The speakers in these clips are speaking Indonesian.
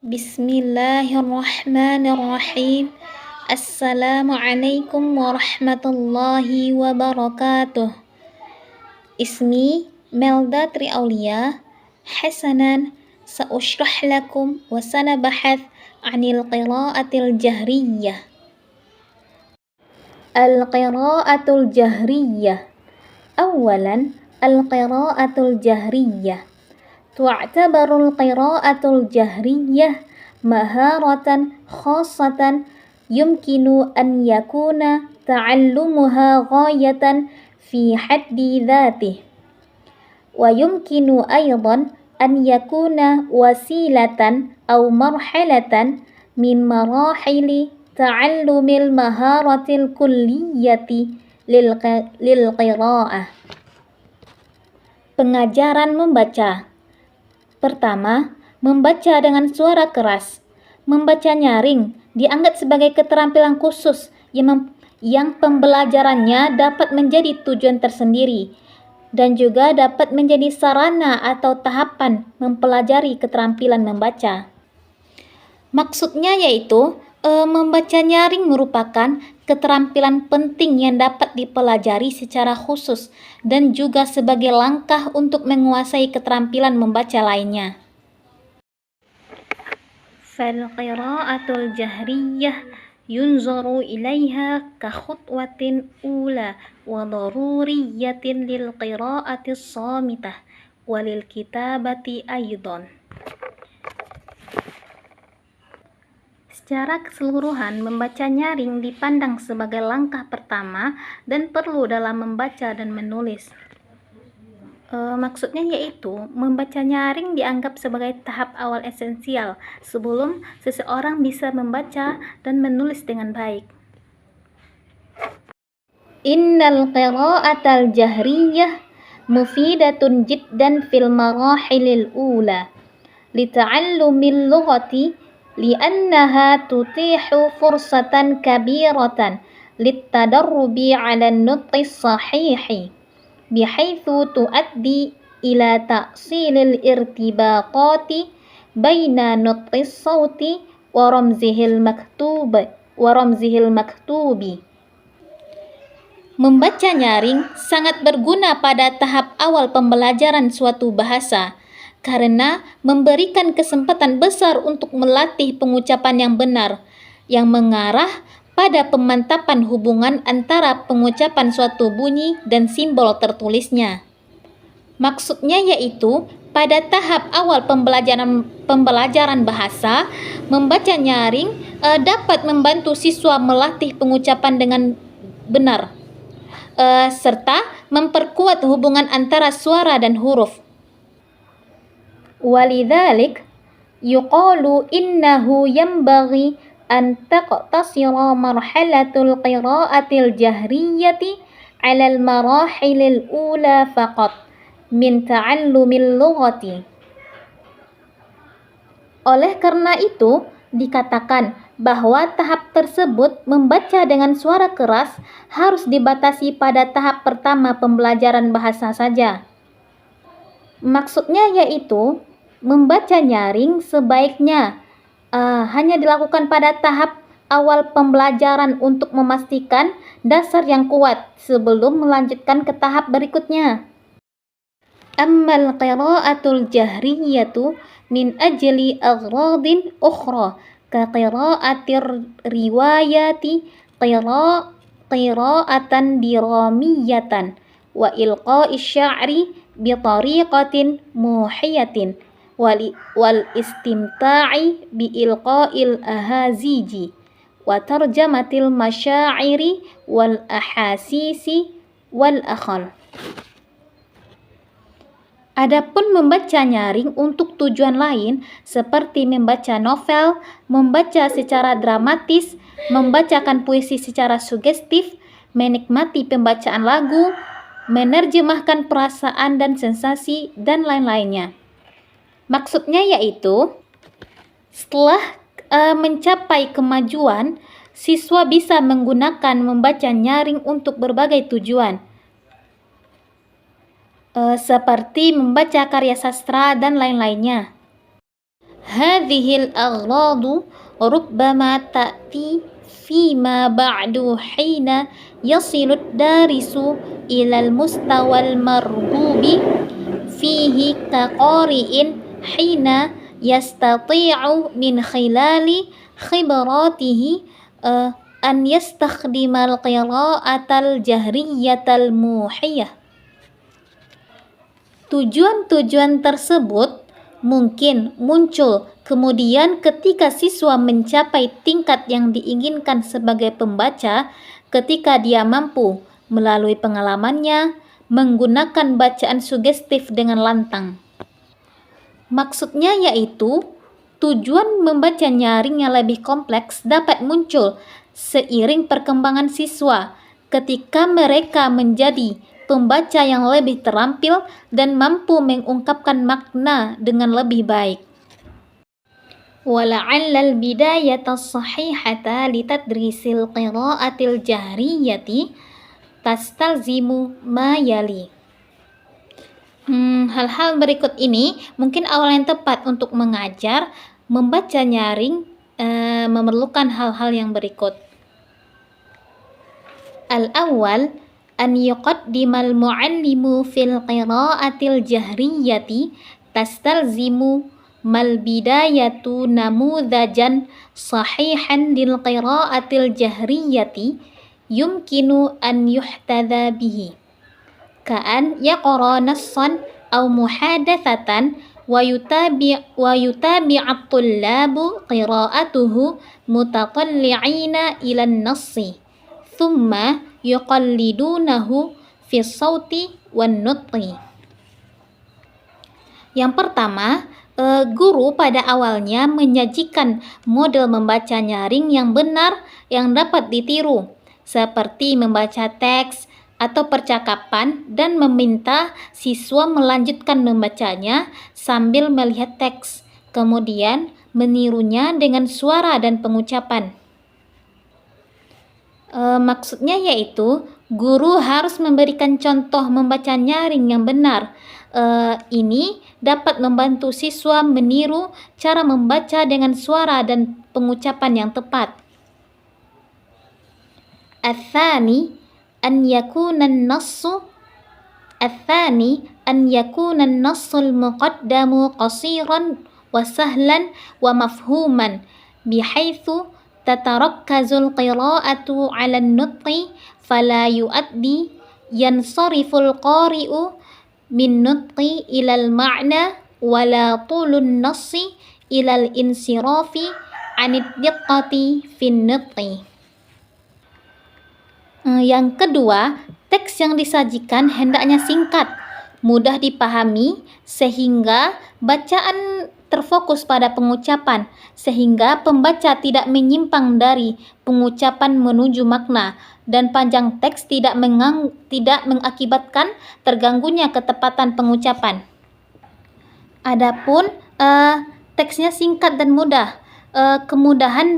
Bismillahirrahmanirrahim. Assalamualaikum warahmatullahi wabarakatuh. Ismi Melda Triaulia. Hasanan, sa'ushrah lakum wa sanabahath anil qira'atil jahriyah. Al-qira'atul jahriyah. Awalan, al-qira'atul jahriyah. Tu'tabarul qira'atul jahriyah maharatan khassatan yumkinu an yakuna ta'allumuha ghayatan fi haddi dhatih wa yumkinu aydan an yakuna wasilatan aw marhalatan min marahili ta'allumil maharatil kulliyati lil qira'ah. Pengajaran membaca. Pertama, membaca dengan suara keras. Membaca nyaring dianggap sebagai keterampilan khusus yang pembelajarannya dapat menjadi tujuan tersendiri dan juga dapat menjadi sarana atau tahapan mempelajari keterampilan membaca. Maksudnya yaitu membaca nyaring merupakan keterampilan penting yang dapat dipelajari secara khusus dan juga sebagai langkah untuk menguasai keterampilan membaca lainnya. Fal-qira'atul jahriyah yunzaru ilaiha ka khutwatin ula wa daruriyatin lil qira'atis samitah walil kitabati aidan. Secara keseluruhan, membaca nyaring dipandang sebagai langkah pertama dan perlu dalam membaca dan menulis. Maksudnya yaitu, membaca nyaring dianggap sebagai tahap awal esensial sebelum seseorang bisa membaca dan menulis dengan baik. Innal qira'atal jahriyah mufidatun jiddan fil marahilil ula lita'allumil lughati li'annaha tutihu fursatan kabiratan littadarrubi 'ala an-nutqi as-sahihi bihaitsu tuaddi ila ta'silil irtibaqati baina nutqi as-sauti wa ramzihil maktubi. Membaca nyaring sangat berguna pada tahap awal pembelajaran suatu bahasa karena memberikan kesempatan besar untuk melatih pengucapan yang benar, yang mengarah pada pemantapan hubungan antara pengucapan suatu bunyi dan simbol tertulisnya. Maksudnya yaitu, pada tahap awal pembelajaran bahasa, membaca nyaring dapat membantu siswa melatih pengucapan dengan benar, serta memperkuat hubungan antara suara dan huruf. Walidzalik yuqalu innahu yanbaghi an taqtasira marhalatul qira'atil jahriyati 'alal marahilil ula faqat min ta'allumil lughati. Oleh karena itu, dikatakan bahwa tahap tersebut membaca dengan suara keras harus dibatasi pada tahap pertama pembelajaran bahasa saja. Maksudnya yaitu, membaca nyaring sebaiknya hanya dilakukan pada tahap awal pembelajaran untuk memastikan dasar yang kuat sebelum melanjutkan ke tahap berikutnya. Ammal qira'atul jahriyatu min ajli aghradin ukhra ka qira'atir riwayati qira'atan diramiyatan wa ilqa'i sya'ri bi tariqatin muhiyatin wal istimta'i bi ilqa'il ahaziji wa tarjamatil masyairi wal ahasisi wal akhal. Adapun membaca nyaring untuk tujuan lain seperti membaca novel, membaca secara dramatis, membacakan puisi secara sugestif, menikmati pembacaan lagu, menerjemahkan perasaan dan sensasi, dan lain-lainnya. Maksudnya yaitu, setelah mencapai kemajuan, siswa bisa menggunakan membaca nyaring untuk berbagai tujuan, seperti membaca karya sastra dan lain-lainnya. Hadhil aghradu rubbama ta'ti fima ba'du hina yasilud darisu ilal mustawal marghubi fihi kaqari'in hina yastati'u min khilali khibratihi an yastakhdimal qira'atal jahriyatal muhiyah. Tujuan-tujuan tersebut mungkin muncul kemudian ketika siswa mencapai tingkat yang diinginkan sebagai pembaca, ketika dia mampu melalui pengalamannya menggunakan bacaan sugestif dengan lantang. Maksudnya yaitu tujuan membaca nyaring yang lebih kompleks dapat muncul seiring perkembangan siswa ketika mereka menjadi pembaca yang lebih terampil dan mampu mengungkapkan makna dengan lebih baik. Wala'alla al-bidayata as-sahihata litadrisil qira'atil jahriyati tastalzimu ma yali. Hal-hal berikut ini mungkin awal yang tepat untuk mengajar membaca nyaring memerlukan hal-hal yang berikut. Al-awwal an yuqaddimal muallimu fil qira'atil jahriyati tastalzimu mal bidayatu namudzajan sahihan lil qira'atil jahriyati yumkinu an yuhtadha bihi ka'an yaqra nassan aw muhadatsatan wa yutabi'at tullabu qira'atuhu mutatalli'ina ila an-nassi thumma yuqallidunahu fi sauti wan nutqi. Yang pertama, guru pada awalnya menyajikan model membaca nyaring yang benar yang dapat ditiru, seperti membaca teks atau percakapan dan meminta siswa melanjutkan membacanya sambil melihat teks, kemudian menirunya dengan suara dan pengucapan. Maksudnya yaitu guru harus memberikan contoh membaca nyaring yang benar. Ini dapat membantu siswa meniru cara membaca dengan suara dan pengucapan yang tepat. Ats-tsani an yakuna an-nassu an-nassul muqaddamu qasiran wa sahlan wa mafhuman bihaitsu tatarakkazul qira'atu 'ala an-nutqi fala yu'addi yansariful qari'u min nutqi ilal ma'na wala tulun nassi ilal insirafi 'anid diqqati fin nutqi. Yang kedua, teks yang disajikan hendaknya singkat, mudah dipahami sehingga bacaan terfokus pada pengucapan, sehingga pembaca tidak menyimpang dari pengucapan menuju makna, dan panjang teks tidak mengakibatkan terganggunya ketepatan pengucapan. Adapun teksnya singkat dan mudah, kemudahan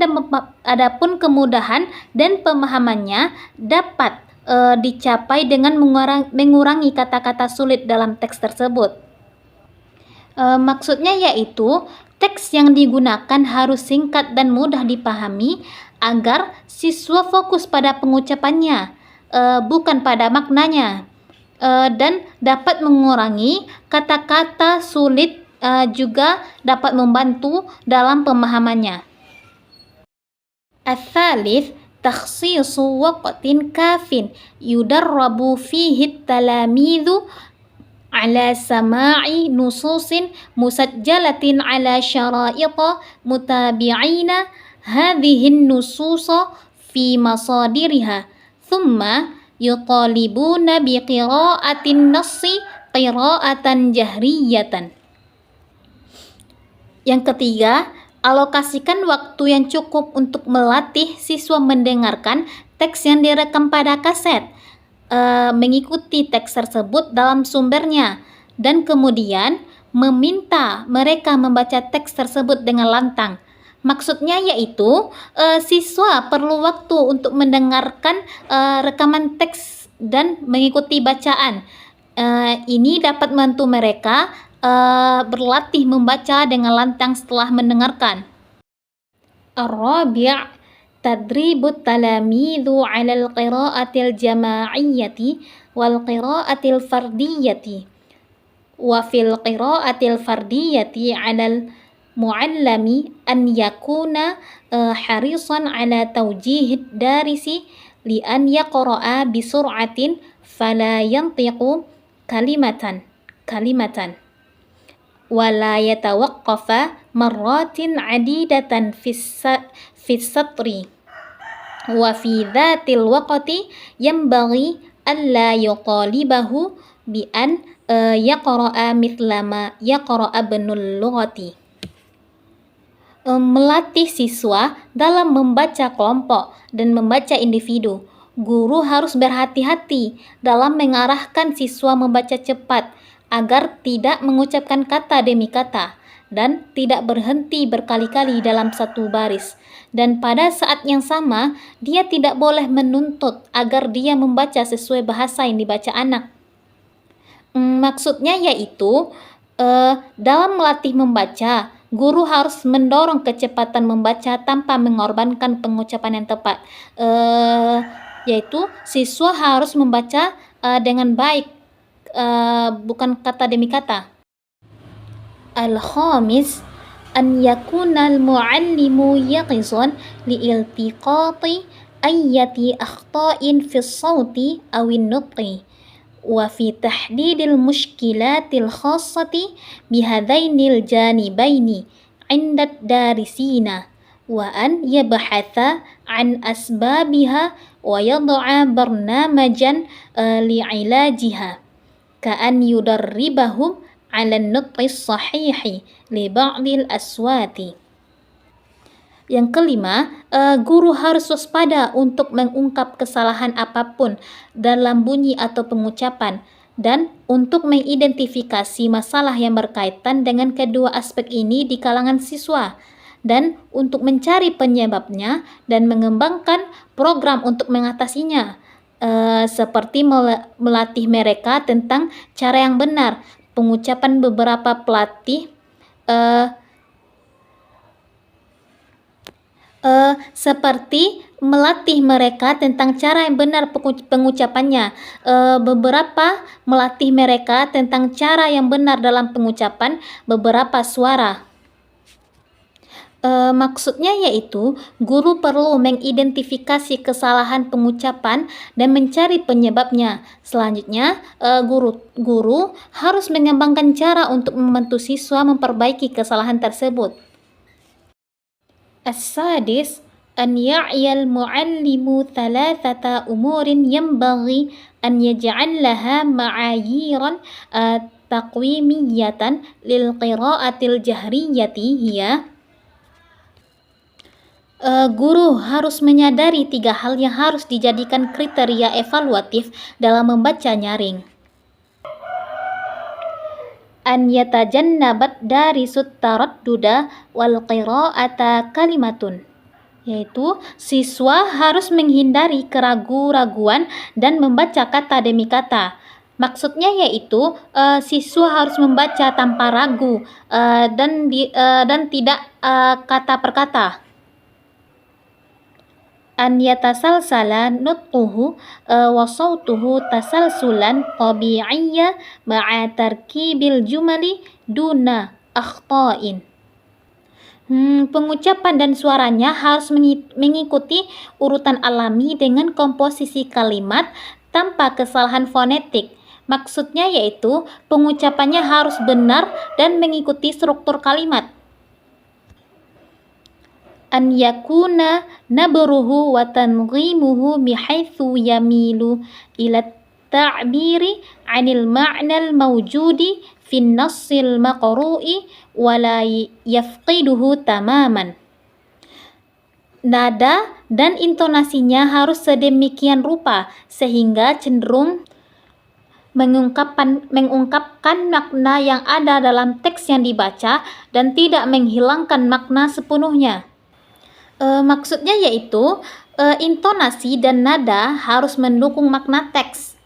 dan pemahamannya dapat dicapai dengan mengurangi kata-kata sulit dalam teks tersebut. Maksudnya yaitu teks yang digunakan harus singkat dan mudah dipahami agar siswa fokus pada pengucapannya, bukan pada maknanya, dan dapat mengurangi kata-kata sulit, juga dapat membantu dalam pemahamannya. Ats-tsalits takhsisu waqtin kafin yudarrabu fihi at-talamidhu ala sama'i nususin musajjalatin ala syara'ita mutabi'ina hadhihin nususa fi masadiriha thumma yutalibuna biqira'atin nassi qira'atan jahriyatan. Yang ketiga, alokasikan waktu yang cukup untuk melatih siswa mendengarkan teks yang direkam pada kaset, mengikuti teks tersebut dalam sumbernya, dan kemudian meminta mereka membaca teks tersebut dengan lantang. Maksudnya yaitu siswa perlu waktu untuk mendengarkan rekaman teks dan mengikuti bacaan. Ini dapat membantu mereka berlatih membaca dengan lantang setelah mendengarkan. Ar-rabi' tadribut talamidhu 'ala al-qira'atil jama'iyyati wal qira'atil fardiyyati wa fil qira'atil fardiyyati 'alal mu'allami an yakuna harisan 'ala tawjihid darisi li an yaqra'a bi sur'atin fala yantiqu kalimatan wala yatawaqqafa marratin 'adidatan fis satri wa fi dhatil waqti yanbaghi alla yutalibahu bi an yaqra'a mithla ma yaqra'a ibnul lughati. Melatih siswa dalam membaca kelompok dan membaca individu. Guru harus berhati-hati dalam mengarahkan siswa membaca cepat agar tidak mengucapkan kata demi kata dan tidak berhenti berkali-kali dalam satu baris. Dan pada saat yang sama, dia tidak boleh menuntut agar dia membaca sesuai bahasa yang dibaca anak. Maksudnya yaitu dalam melatih membaca, guru harus mendorong kecepatan membaca tanpa mengorbankan pengucapan yang tepat. Yaitu siswa harus membaca dengan baik, bukan kata demi kata. Al-khamis an yakuna al-muallimu yaqizan liiltiqati ayyati akhta'in fi as-sawti aw an-nutqi wa fi tahdidil mushkilatil khassati bihadainil janibaini 'inda darisina wa an yabhatha an asbabiha wa yad'a barnamajan li'ilajiha ka'an yudarribahum 'ala an-nutqis sahihi li ba'dil aswati. Yang kelima, guru harus waspada untuk mengungkap kesalahan apapun dalam bunyi atau pengucapan dan untuk mengidentifikasi masalah yang berkaitan dengan kedua aspek ini di kalangan siswa dan untuk mencari penyebabnya dan mengembangkan program untuk mengatasinya, seperti melatih mereka tentang cara yang benar pengucapan beberapa pelatih seperti melatih mereka tentang cara yang benar pengucapannya, melatih mereka tentang cara yang benar dalam pengucapan beberapa suara. Maksudnya yaitu guru perlu mengidentifikasi kesalahan pengucapan dan mencari penyebabnya. Selanjutnya, guru harus mengembangkan cara untuk membantu siswa memperbaiki kesalahan tersebut. As-sadis an ya'yal mu'allimu thalathata umurin yanbaghi an yaj'allaha ma'ayiran taqwimiyatan lil qira'atil jahriyati hiya. Guru harus menyadari 3 hal yang harus dijadikan kriteria evaluatif dalam membaca nyaring. An yatajannabat darisut taradduda wal qira'ata kalimatun, yaitu siswa harus menghindari keraguan-raguan dan membaca kata demi kata. Maksudnya yaitu siswa harus membaca tanpa ragu dan tidak kata per kata. An yatasalsala nutquhu wa sawtuhu tasalsulan tabi'iyya ma'a tarkibil jumali duna akhta'in. Pengucapan dan suaranya harus mengikuti urutan alami dengan komposisi kalimat tanpa kesalahan fonetik. Maksudnya yaitu pengucapannya harus benar dan mengikuti struktur kalimat. An yakuna nabruhu wa tanzimuhu bihaitsu yamilu ila ta'biri 'anil ma'nal mawjudi fin nassil maqru'i wa la yafqiduhu tamaman. Nada dan intonasinya harus sedemikian rupa sehingga cenderung mengungkapkan makna yang ada dalam teks yang dibaca dan tidak menghilangkan makna sepenuhnya. Maksudnya yaitu intonasi dan nada harus mendukung makna teks.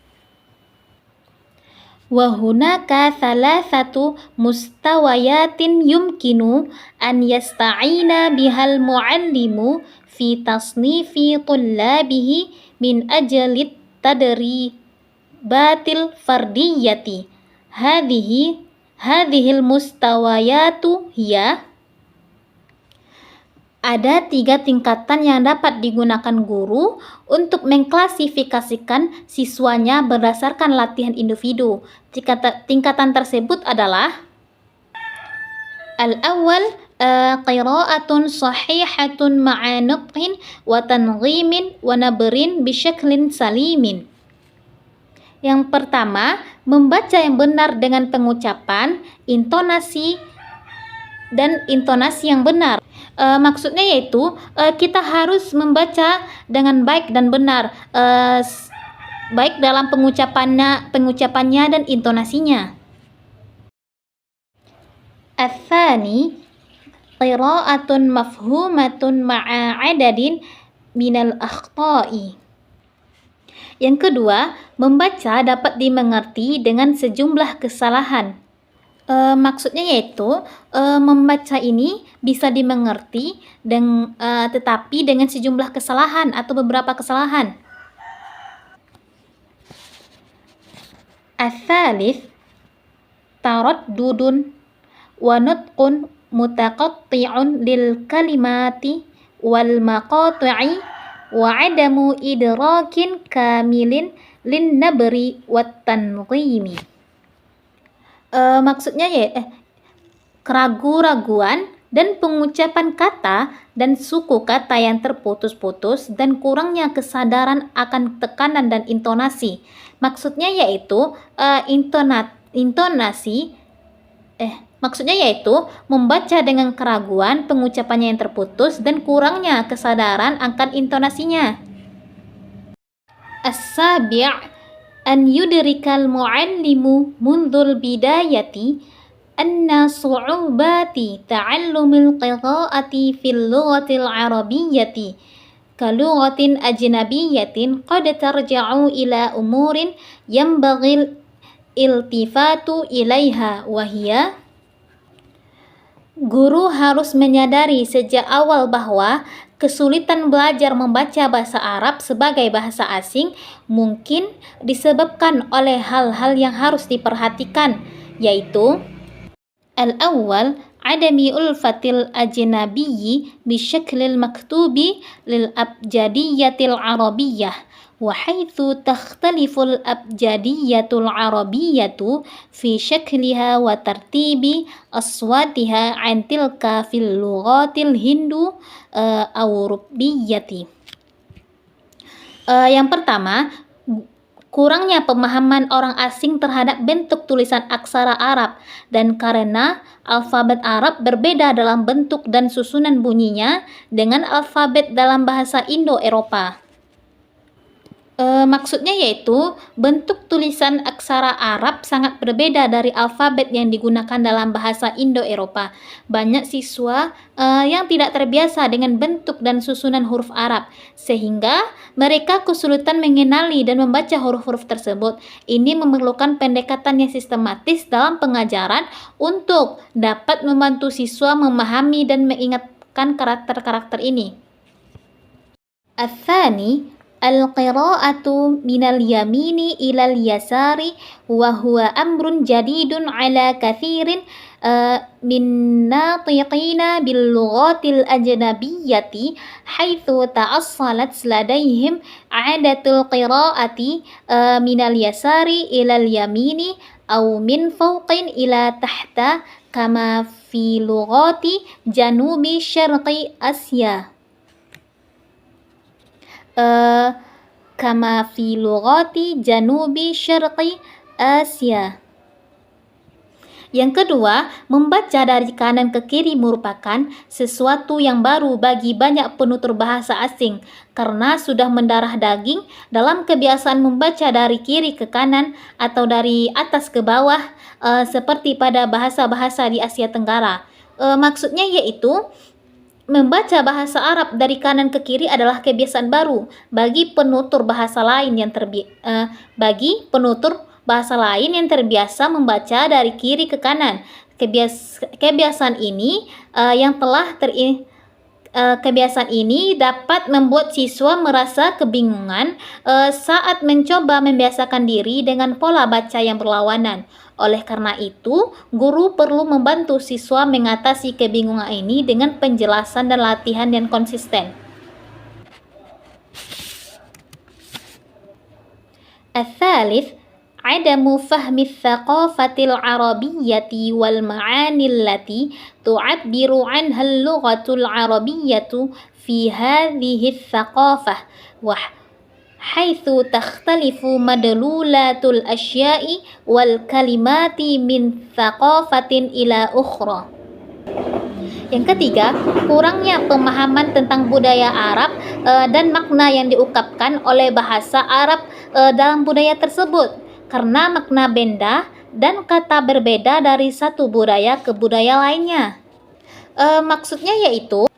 Wa hunaka thalathatu mustawayatin yumkinu an yasta'ina bihal muallimu fi tasnifi tullabihi min ajlit tadribatil fardiyati. Hadhil mustawayatu hiya. Ada 3 tingkatan yang dapat digunakan guru untuk mengklasifikasikan siswanya berdasarkan latihan individu. Tingkatan tersebut adalah al-awwal qira'atun sahihatun ma'a nutqin wa tanghimin wa nabrin bisyaklin salimin. Yang pertama, membaca yang benar dengan pengucapan, intonasi yang benar. Maksudnya yaitu kita harus membaca dengan baik dan benar, baik dalam pengucapannya dan intonasinya. Ats-tsani qira'atun mafhumatun ma'a adadin minal akhta'i. Yang kedua, membaca dapat dimengerti dengan sejumlah kesalahan. Maksudnya yaitu membaca ini bisa dimengerti tetapi dengan sejumlah kesalahan atau beberapa kesalahan. Ats-tsalits taraddudun wa nutqun mutaqatti'un lil kalimati wal maqati'i wa 'adamu idrakin kamilin lin nabri wat tanghimi. Maksudnya keraguan-raguan dan pengucapan kata dan suku kata yang terputus-putus dan kurangnya kesadaran akan tekanan dan intonasi. Maksudnya yaitu membaca dengan keraguan, pengucapannya yang terputus dan kurangnya kesadaran akan intonasinya. As-sabi' an yudrikal muallimu mundul bidayati anna su'ubati ta'allumil qira'ati fil lughatil arabiyyati kalughatin ajnabiyyatin qad tarja'u ila umurin yanbaghil iltifatu ilaiha wa hiya. Guru harus menyadari sejak awal bahwa kesulitan belajar membaca bahasa Arab sebagai bahasa asing mungkin disebabkan oleh hal-hal yang harus diperhatikan, yaitu al-awwal adami ulfatil ajnabiyyi bisyaklil maktubi lil abjadiyatil arabiyyah wa haitsu takhtaliful abjadiyatul arabiyyatu fi syakliha wa tartibi aswatiha an tilka fil lughatil hindu aw rubiyyati. Yang pertama, kurangnya pemahaman orang asing terhadap bentuk tulisan aksara Arab, dan karena alfabet Arab berbeda dalam bentuk dan susunan bunyinya dengan alfabet dalam bahasa Indo-Eropa. Maksudnya yaitu bentuk tulisan aksara Arab sangat berbeda dari alfabet yang digunakan dalam bahasa Indo-Eropa. Banyak siswa yang tidak terbiasa dengan bentuk dan susunan huruf Arab, sehingga mereka kesulitan mengenali dan membaca huruf-huruf tersebut. Ini memerlukan pendekatan yang sistematis dalam pengajaran untuk dapat membantu siswa memahami dan mengingatkan karakter-karakter ini. Ats-tsani al-qira'atu minal yamini ilal yasari wa huwa amrun jadidun ala kathirin min natiqina bil lughatil ajnabiyyati haitsu ta'assalat ladaihim 'adatul qira'ati minal yasari ilal yamini aw min fawqin ila tahta kama fi lughati janubi syarqi Asia. Kama fi lughati janubi syarqi Asia. Yang kedua, membaca dari kanan ke kiri merupakan sesuatu yang baru bagi banyak penutur bahasa asing karena sudah mendarah daging dalam kebiasaan membaca dari kiri ke kanan atau dari atas ke bawah seperti pada bahasa-bahasa di Asia Tenggara. Maksudnya yaitu membaca bahasa Arab dari kanan ke kiri adalah kebiasaan baru bagi penutur bahasa lain yang bagi penutur bahasa lain yang terbiasa membaca dari kiri ke kanan. Kebiasaan ini kebiasaan ini dapat membuat siswa merasa kebingungan saat mencoba membiasakan diri dengan pola baca yang berlawanan. Oleh karena itu, guru perlu membantu siswa mengatasi kebingungan ini dengan penjelasan dan latihan yang konsisten. الثالث عدم فهم الثقافة العربية والمعاني التي تعبر عنها اللغة العربية في هذه الثقافة حيث تختلف مدلولات الأشياء والكلمات من ثقافة إلى أخرى. Yang ketiga, kurangnya pemahaman tentang budaya Arab dan makna yang diungkapkan oleh bahasa Arab dalam budaya tersebut, karena makna benda dan kata berbeda dari satu budaya ke budaya lainnya. Maksudnya yaitu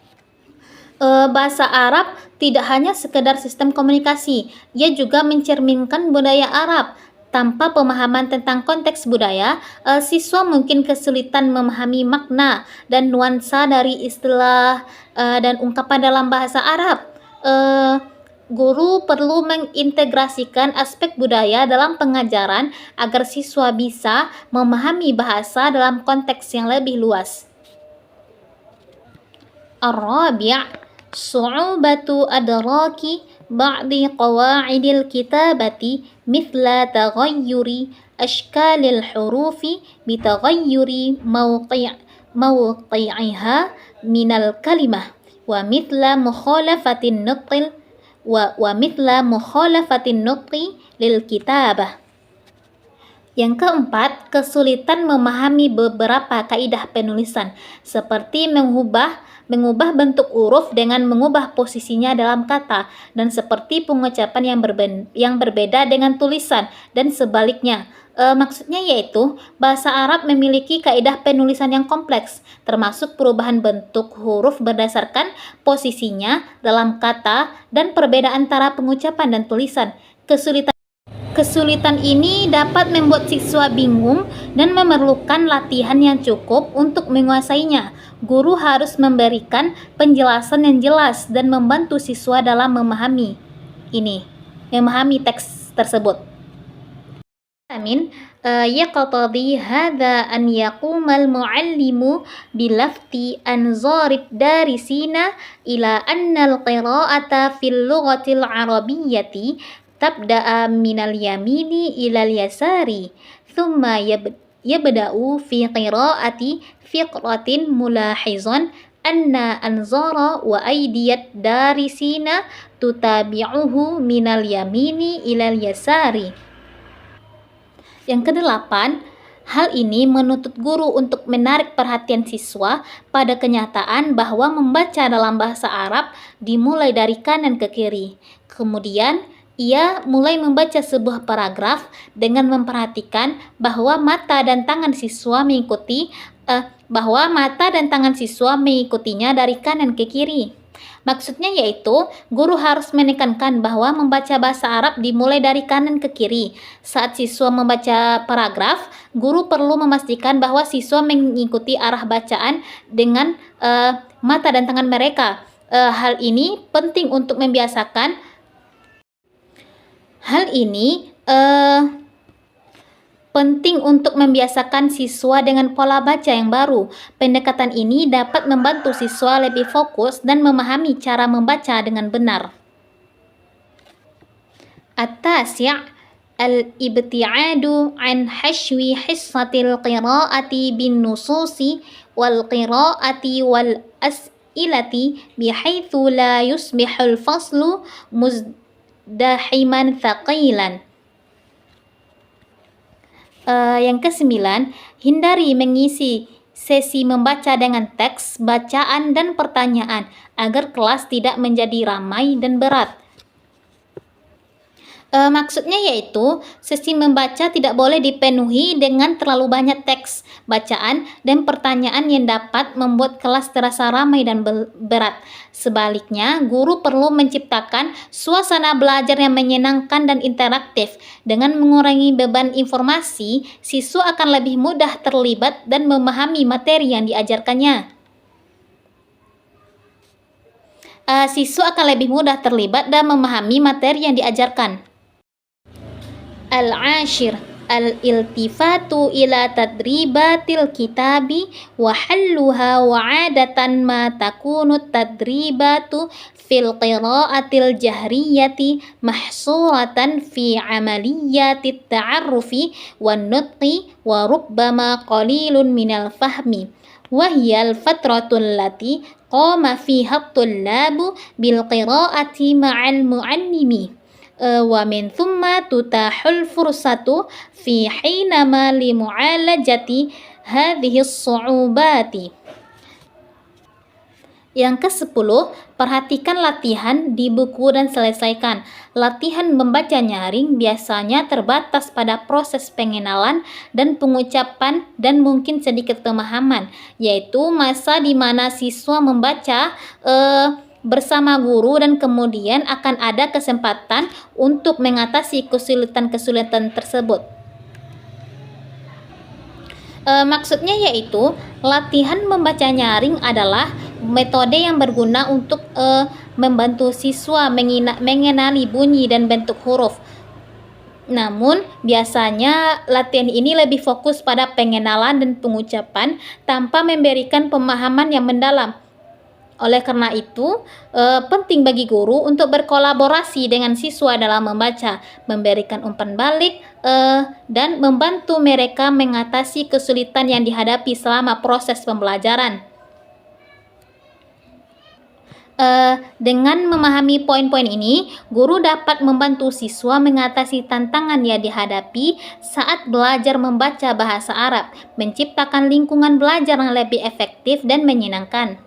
bahasa Arab tidak hanya sekedar sistem komunikasi, ia juga mencerminkan budaya Arab. Tanpa pemahaman tentang konteks budaya, siswa mungkin kesulitan memahami makna dan nuansa dari istilah dan ungkapan dalam bahasa Arab. Guru perlu mengintegrasikan aspek budaya dalam pengajaran agar siswa bisa memahami bahasa dalam konteks yang lebih luas. Ar-rabi' su'ubatu adraki ba'di qawa'idil kitabati mithla taghayyuri ashkalil hurufi bitaghayyuri mawqi'iha minal kalimah wa mithla mukhalafatin nutqi lil kitabah. Yang keempat, kesulitan memahami beberapa kaidah penulisan, seperti mengubah bentuk huruf dengan mengubah posisinya dalam kata, dan seperti pengucapan yang berbeda dengan tulisan, dan sebaliknya. Maksudnya yaitu, bahasa Arab memiliki kaidah penulisan yang kompleks, termasuk perubahan bentuk huruf berdasarkan posisinya dalam kata dan perbedaan antara pengucapan dan tulisan. Kesulitan ini dapat membuat siswa bingung dan memerlukan latihan yang cukup untuk menguasainya. Guru harus memberikan penjelasan yang jelas dan membantu siswa dalam memahami teks tersebut. Amin. Yaqtadi hadha an yaqumal muallimu bilafti anzarid darisina ila anna al-qira'ata fil lughatil arabiyyati tabda'a minal yamini ilal yasari thumma yabda'u fi qira'ati fiqratin mulahizan anna anzara wa aydiyat darisina tutabi'uhu minal yamini ilal yasari. Yang kedelapan, hal ini menuntut guru untuk menarik perhatian siswa pada kenyataan bahwa membaca dalam bahasa Arab dimulai dari kanan ke kiri. Kemudian, ia mulai membaca sebuah paragraf dengan memperhatikan bahwa mata dan tangan siswa mengikutinya dari kanan ke kiri. Maksudnya yaitu, guru harus menekankan bahwa membaca bahasa Arab dimulai dari kanan ke kiri. Saat siswa membaca paragraf, guru perlu memastikan bahwa siswa mengikuti arah bacaan dengan mata dan tangan mereka. Hal ini penting untuk membiasakan siswa dengan pola baca yang baru. Pendekatan ini dapat membantu siswa lebih fokus dan memahami cara membaca dengan benar. At-tasi' al-ibti'adu an hashwi hissatil qira'ati bin nususi wal qira'ati wal as'ilati bihaitsu la yusbihul faslu muzdahiman thaqilan. Yang kesembilan, hindari mengisi sesi membaca dengan teks, bacaan, dan pertanyaan agar kelas tidak menjadi ramai dan berat. Maksudnya yaitu, sesi membaca tidak boleh dipenuhi dengan terlalu banyak teks, bacaan, dan pertanyaan yang dapat membuat kelas terasa ramai dan berat. Sebaliknya, guru perlu menciptakan suasana belajar yang menyenangkan dan interaktif. Dengan mengurangi beban informasi, siswa akan lebih mudah terlibat dan memahami materi yang diajarkannya. Siswa akan lebih mudah terlibat dan memahami materi yang diajarkan. Al-ashir, al-iltifatu ila tadribatil kitabi wa halluha wa adatan ma takunu tadribatu fil qiraatil jahriyati mahsuratan fi amaliyatit ta'arrufi wan nutqi wa rubbama qalilun minal fahmi wa hiya al-fatratul lati qama fiha at-tullabu bil qiraati ma'al mu'allimi wa min thumma tutahul fursatu fi hinama li mu'alajati hadhihi as-su'ubati. Yang ke-10, perhatikan latihan di buku dan selesaikan. Latihan membaca nyaring biasanya terbatas pada proses pengenalan dan pengucapan dan mungkin sedikit pemahaman, yaitu masa di mana siswa membaca bersama guru dan kemudian akan ada kesempatan untuk mengatasi kesulitan-kesulitan tersebut. Maksudnya yaitu latihan membaca nyaring adalah metode yang berguna untuk membantu siswa mengenali bunyi dan bentuk huruf. Namun, biasanya latihan ini lebih fokus pada pengenalan dan pengucapan tanpa memberikan pemahaman yang mendalam. Oleh karena itu, penting bagi guru untuk berkolaborasi dengan siswa dalam membaca, memberikan umpan balik, dan membantu mereka mengatasi kesulitan yang dihadapi selama proses pembelajaran. Dengan memahami poin-poin ini, guru dapat membantu siswa mengatasi tantangan yang dihadapi saat belajar membaca bahasa Arab, menciptakan lingkungan belajar yang lebih efektif dan menyenangkan.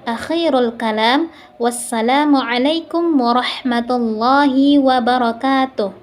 Akhirul kalam, wassalamu alaikum warahmatullahi wabarakatuh.